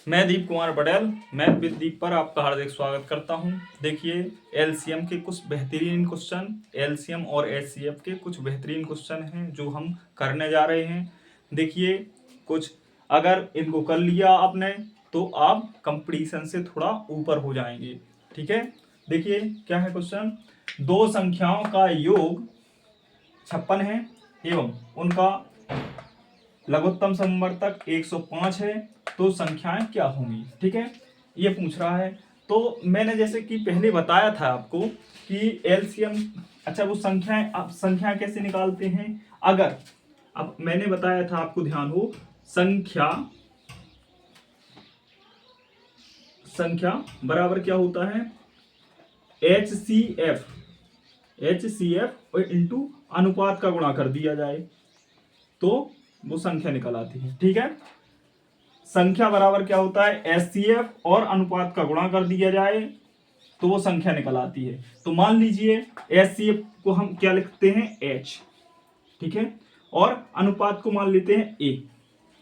मैं Deep Kumar Patel math with दीप पर आपका हार्दिक स्वागत करता हूं। देखिए एलसीएम के कुछ बेहतरीन क्वेश्चन, एलसीएम और एचसीएफ के कुछ बेहतरीन क्वेश्चन हैं जो हम करने जा रहे हैं। देखिए कुछ अगर इनको कर लिया आपने तो आप कंपटीशन से थोड़ा ऊपर हो जाएंगे। ठीक है, देखिए क्या है क्वेश्चन। दो संख्याओं का योग 56 है एवं उनका लघुत्तम समवर्तक 105 है, तो संख्याएं क्या होंगी। ठीक है, ये पूछ रहा है। तो मैंने जैसे कि पहले बताया था आपको कि एलसीएम, अच्छा वो संख्याएं, आप संख्या कैसे निकालते हैं। अगर अब मैंने बताया था आपको, ध्यान हो, संख्या संख्या बराबर क्या होता है, एच सी एफ और इंटू अनुपात का गुणा कर दिया जाए तो वो संख्या निकल आती है। ठीक है, संख्या बराबर क्या होता है, एचसीएफ और अनुपात का गुणा कर दिया जाए तो वो संख्या निकल आती है। तो मान लीजिए एचसीएफ को हम क्या लिखते हैं, एच। ठीक है, और अनुपात को मान लेते हैं ए,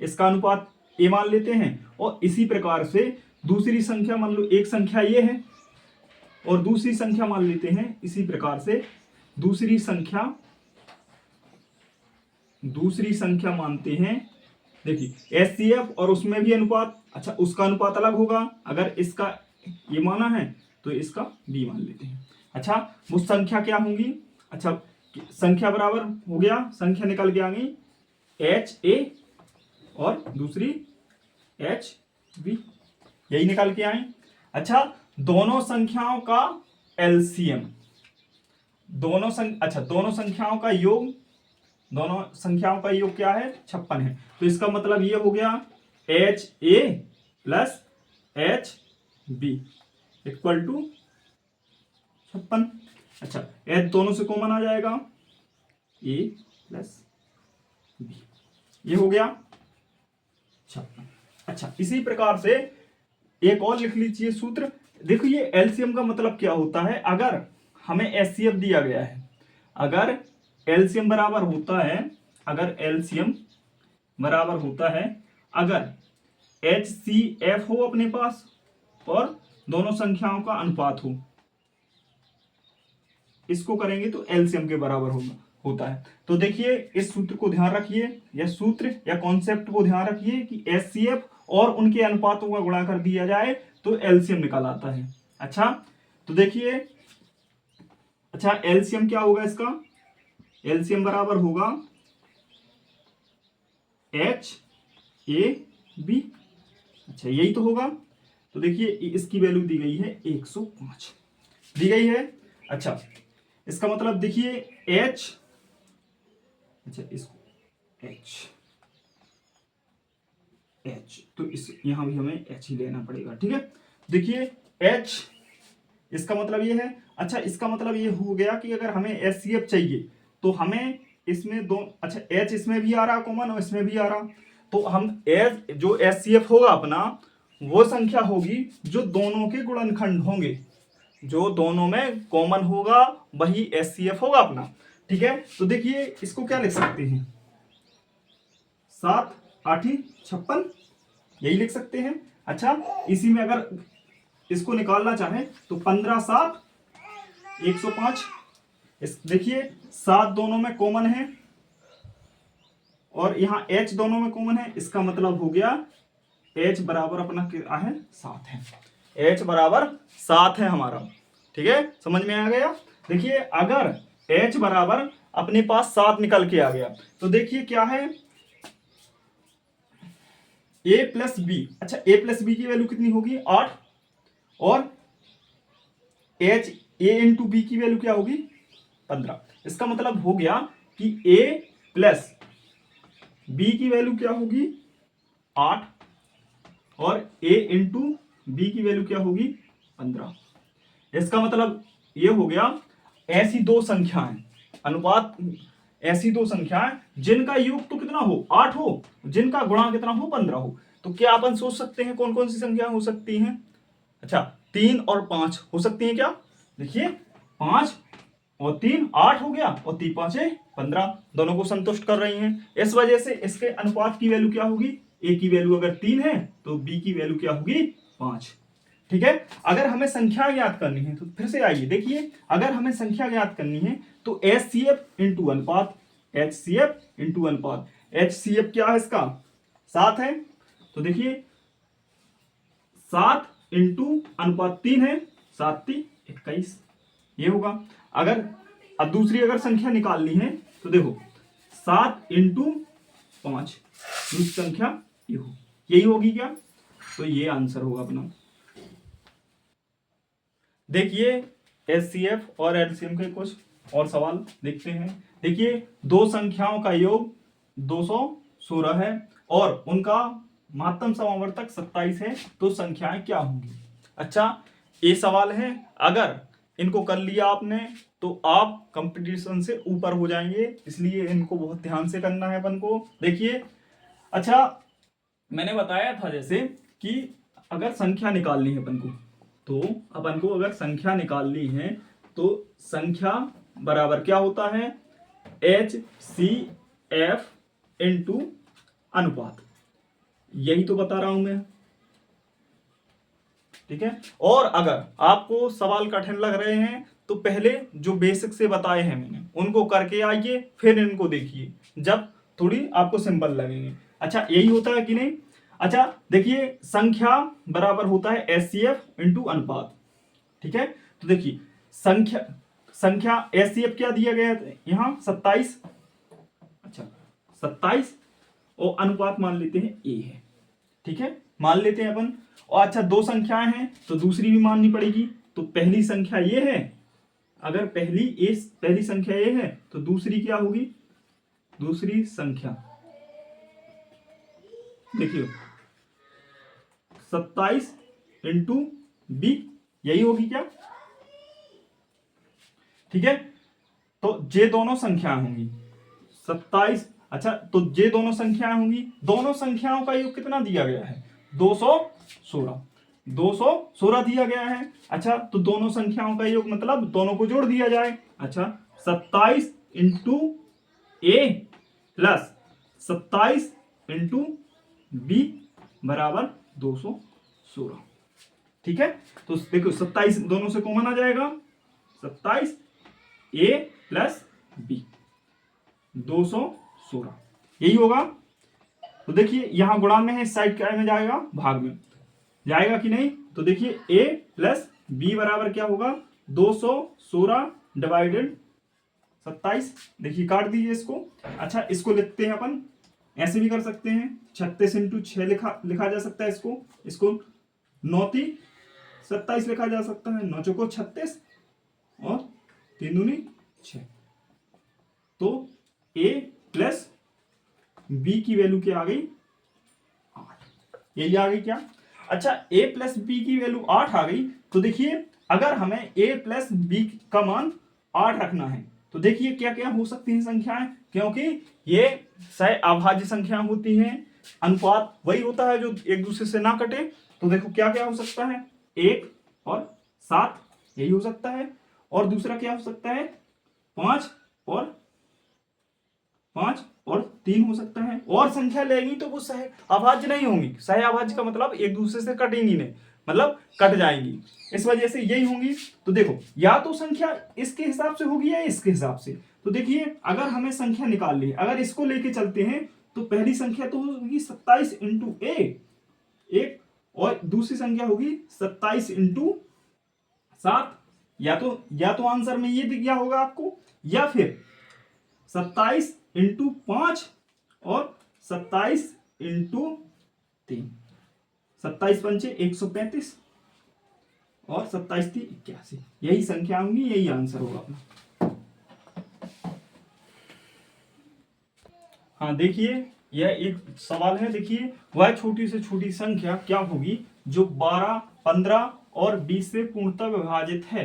इसका अनुपात ए मान लेते हैं। और इसी प्रकार से दूसरी संख्या, मान लो एक संख्या ये है और दूसरी संख्या मान लेते हैं इसी प्रकार से, दूसरी संख्या मानते हैं। देखिए एचसीएफ और उसमें भी अनुपात, अच्छा उसका अनुपात अलग होगा। अगर इसका ये माना है तो इसका बी मान लेते हैं। अच्छा वो संख्या क्या होंगी, अच्छा संख्या बराबर हो गया, संख्या निकल के आ गई एच ए और दूसरी एच बी, यही निकल के आए। अच्छा दोनों संख्याओं का एलसीएम, दोनों संख्याओं का योग, दोनों संख्याओं का योग क्या है, 56 है। तो इसका मतलब ये हो गया H A plus H B equal to 56। अच्छा एच दोनों से कॉमन आ जाएगा, ए प्लस बी, ये हो गया 56। अच्छा इसी प्रकार से एक और लिख लीजिए सूत्र। देखो ये एलसीएम का मतलब क्या होता है, अगर हमें एचसीएफ दिया गया है, अगर एलसीएम बराबर होता है, अगर एलसीएम बराबर होता है, अगर एचसीएफ हो अपने पास और दोनों संख्याओं का अनुपात हो, इसको करेंगे तो एलसीएम के बराबर होता है। तो देखिए इस सूत्र को ध्यान रखिए, यह सूत्र या कॉन्सेप्ट को ध्यान रखिए कि एचसीएफ और उनके अनुपातों का गुणा कर दिया जाए तो एलसीएम निकल आता है। अच्छा तो देखिए, अच्छा एलसीएम क्या होगा इसका, एलसीएम बराबर होगा एच ए बी, अच्छा यही तो होगा। तो देखिए इसकी वैल्यू दी गई है 105 दी गई है। अच्छा इसका मतलब देखिए एच, अच्छा इसको एच तो इस यहां भी हमें एच ही लेना पड़ेगा। ठीक है, देखिए एच इसका मतलब ये है। अच्छा इसका मतलब ये हो गया कि अगर हमें एचसीएफ चाहिए तो हमें इसमें दो, अच्छा एच इसमें भी आ रहा कॉमन और इसमें भी आ रहा, तो हम एच जो एचसीएफ होगा अपना वो संख्या होगी जो दोनों के गुणनखंड होंगे, जो दोनों में कॉमन होगा वही एचसीएफ होगा अपना। ठीक है, तो देखिए इसको क्या लिख सकते हैं, 7 8 56, यही लिख सकते हैं। अच्छा इसी में अगर इसको निकालना चाहें तो 15 7 105, इस देखिए 7 दोनों में कॉमन है और यहां h दोनों में कॉमन है, इसका मतलब हो गया h बराबर अपना क्या है, 7 है, h बराबर 7 है हमारा। ठीक है, समझ में आ गया। देखिए अगर h बराबर अपने पास 7 निकल के आ गया तो देखिए क्या है, a प्लस बी, अच्छा a प्लस बी की वैल्यू कितनी होगी 8 और h a इंटू बी की वैल्यू क्या होगी 15। इसका मतलब हो गया कि a प्लस बी की वैल्यू क्या होगी 8 और a इंटू बी की वैल्यू क्या होगी 15। इसका मतलब ये हो गया ऐसी दो संख्याएं, अनुपात ऐसी दो संख्याएं जिनका योग तो कितना हो 8 हो, जिनका गुणा कितना हो 15 हो। तो क्या अपन सोच सकते हैं कौन कौन सी संख्या हो सकती हैं, अच्छा 3 और 5 हो सकती हैं क्या, देखिए 5 और 3 8 हो गया और 3 5 15, दोनों को संतुष्ट कर रही हैं। इस वजह से इसके अनुपात की वैल्यू क्या होगी ए की वैल्यू अगर 3 है तो बी की वैल्यू क्या होगी 5। ठीक है। अगर हमें संख्या ज्ञात करनी है तो फिर से आइए देखिए, अगर हमें संख्या ज्ञात करनी है तो HCF इंटू अनुपात, HCF इंटू अनुपात, HCF क्या है इसका 7 है, तो देखिए 7 इंटू अनुपात 3 है, 7 3 21 ये होगा। अगर अब दूसरी अगर संख्या निकालनी है तो देखो 7 इंटू 5 दूसरी संख्या ये हो, यही होगी क्या, तो ये आंसर होगा अपना। देखिए HCF और LCM के कुछ और सवाल देखते हैं। देखिए दो संख्याओं का योग 216 है और उनका महत्तम समावर्तक 27 है, तो संख्याएं क्या होंगी। अच्छा ये सवाल है, अगर इनको कर लिया आपने तो आप कंपटीशन से ऊपर हो जाएंगे, इसलिए इनको बहुत ध्यान से करना है अपन को। देखिए अच्छा मैंने बताया था जैसे कि अगर संख्या निकालनी है अपन को, तो अपन को अगर संख्या निकालनी है तो संख्या बराबर क्या होता है HCF इंटू अनुपात, यही तो बता रहा हूं मैं। ठीक है। और अगर आपको सवाल कठिन लग रहे हैं तो पहले जो बेसिक से बताए हैं मैंने उनको करके आइए, फिर इनको देखिए, जब थोड़ी आपको सिंपल लगेंगे। अच्छा यही होता है कि नहीं। अच्छा देखिए संख्या बराबर होता है HCF इंटू अनुपात। ठीक है। तो देखिए संख्या HCF क्या दिया गया है यहाँ 27, अच्छा 27 और अनुपात मान लेते हैं A है। ठीक है, मान लेते हैं अपन। और अच्छा दो संख्याएं हैं तो दूसरी भी माननी पड़ेगी, तो पहली संख्या ये है, अगर पहली संख्या ये है तो दूसरी क्या होगी, दूसरी संख्या देखिए 27 इंटू B यही होगी क्या। ठीक है, तो ये दोनों संख्याएं होंगी 27। अच्छा तो ये दोनों संख्याएं होंगी, दोनों संख्याओं का योग कितना दिया गया है 216 दिया गया है। अच्छा तो दोनों संख्याओं का योग मतलब दोनों को जोड़ दिया जाए। अच्छा 27 इंटू ए प्लस 27 इंटू बी बराबर 216। ठीक है, तो देखो 27 दोनों से कॉमन आ जाएगा, 27 ए प्लस बी 216 यही होगा। तो देखिए यहां गुणा में है, इस साइड क्या में जाएगा, भाग में जाएगा कि नहीं। तो देखिए a प्लस बी बराबर क्या होगा 216 डिवाइडेड 27। देखिए काट दीजिए इसको। अच्छा इसको लिखते हैं अपन, ऐसे भी कर सकते हैं 36 इंटू 6 लिखा जा सकता है इसको 9 3 27 लिखा जा सकता है, 9 चौको 36 और 3 दूनी 6। तो a प्लस बी की वैल्यू क्या आ गई 8, यही आ गई क्या। अच्छा a प्लस बी की वैल्यू 8 आ गई, तो देखिए अगर हमें a प्लस बी का मान 8 रखना है तो देखिए क्या क्या हो सकती हैं संख्याएं, क्योंकि ये सह अभाज्य संख्या होती हैं, अनुपात वही होता है जो एक दूसरे से ना कटे। तो देखो क्या क्या हो सकता है 1 और 7 यही हो सकता है, और दूसरा क्या हो सकता है 5 और 3 हो सकता है। और संख्या लेंगी तो वो सह अभाज्य नहीं होंगी, सह अभाज्य का मतलब एक दूसरे से कटेंगी नहीं, मतलब कट जाएंगी, इस वजह से यही होंगी। तो देखो या तो संख्या इसके हिसाब से होगी या इसके हिसाब से। तो देखिए अगर हमें संख्या निकालनी है, अगर इसको लेके चलते हैं तो पहली संख्या तो होगी 27 इंटू एक, और दूसरी संख्या होगी 27 इंटू 7। या तो आंसर में ये दिख गया होगा आपको, या फिर 27 इंटू 5 और 27 इंटू 3, 27 पंचे 135 और 27 थी 81, यही संख्या होंगी, यही आंसर होगा अपना। हाँ देखिए यह एक सवाल है, देखिए वह छोटी से छोटी संख्या क्या होगी जो 12, 15 और 20 से पूर्णतः विभाजित है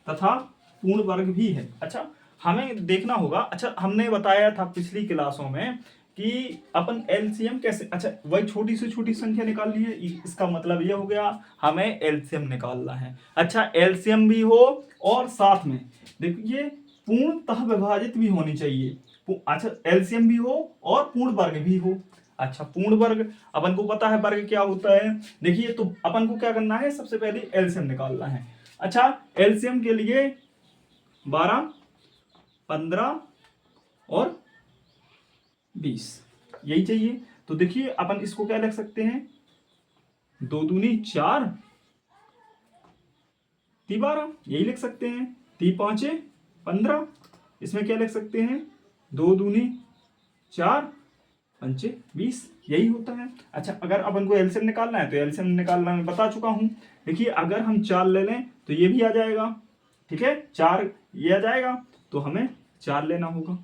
तथा पूर्ण वर्ग भी है। अच्छा हमें देखना होगा, अच्छा हमने बताया था पिछली क्लासों में कि अपन एलसीएम कैसे, अच्छा वही छोटी से छोटी संख्या निकालनी है, इसका मतलब यह हो गया हमें एलसीएम निकालना है। अच्छा एलसीएम भी हो और साथ में देखिए पूर्णतः विभाजित भी होनी चाहिए। अच्छा एलसीएम भी हो और पूर्ण वर्ग भी हो। अच्छा पूर्ण वर्ग, अपन को पता है वर्ग क्या होता है। देखिए तो अपन को क्या करना है, सबसे पहले एलसीएम निकालना है। अच्छा एलसीएम के लिए 12, 15 और 20 यही चाहिए। तो देखिए अपन इसको क्या लिख सकते हैं, 2 दूनी 4, 3 12 यही लिख सकते हैं, 3 5 15। इसमें क्या लिख सकते हैं, 2 दूनी 4, 5 20 यही होता है। अच्छा अगर अपन को एलसीएम निकालना है तो एलसीएम निकालना मैं बता चुका हूं। देखिए अगर हम 4 ले लें तो ये भी आ जाएगा, ठीक है 4 ये आ जाएगा, तो हमें 4 लेना होगा।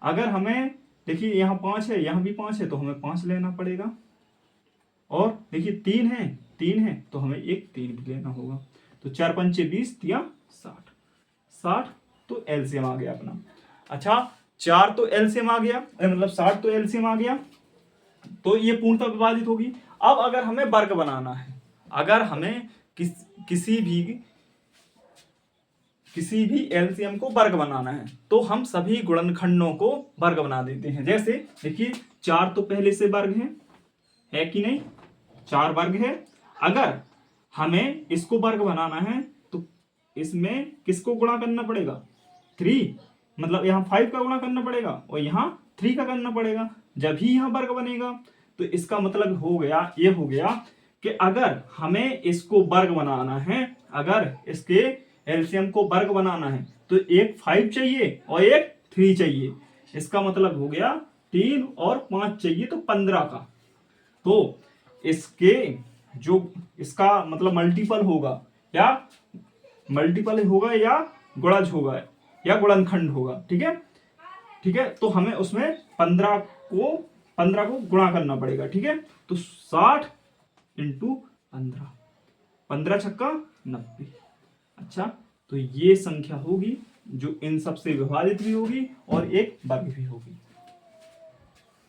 अगर हमें देखिए यहाँ 5 है, यहाँ भी 5 है, तो हमें 5 लेना पड़ेगा। और देखिए 3 है तो हमें एक 3 भी लेना होगा। तो 4 5 20 या 60, 60 तो एलसीएम आ गया अपना। अच्छा 4 तो एलसीएम आ गया, मतलब 60 तो एलसीएम आ गया, तो ये पूर्णतः विभाजित होगी। अब अगर हमें वर्ग बनाना है, अगर हमें किसी भी एलसीएम को वर्ग बनाना है तो हम सभी गुणनखंडों को वर्ग बना देते हैं। जैसे देखिए 4 तो पहले से वर्ग है कि नहीं, 4 वर्ग है। अगर हमें इसको वर्ग बनाना है तो इसमें किसको गुणा करना पड़ेगा, 3, मतलब यहाँ 5 का गुणा करना पड़ेगा और यहाँ 3 का करना पड़ेगा, जब ही यहाँ वर्ग बनेगा। तो इसका मतलब हो गया, ये हो गया कि अगर हमें इसको वर्ग बनाना है, अगर इसके एलसीएम को वर्ग बनाना है तो एक 5 चाहिए और एक 3 चाहिए। इसका मतलब हो गया 3 और 5 चाहिए तो 15 का। तो इसके जो इसका मतलब मल्टीपल होगा या गुणज होगा या गुणनखंड होगा, ठीक है, ठीक है। तो हमें उसमें 15 को गुणा करना पड़ेगा, ठीक है। तो 60 इंटू 15, 15 छक्का 90। अच्छा तो ये संख्या होगी जो इन सबसे विभाजित भी होगी और एक वर्ग भी होगी।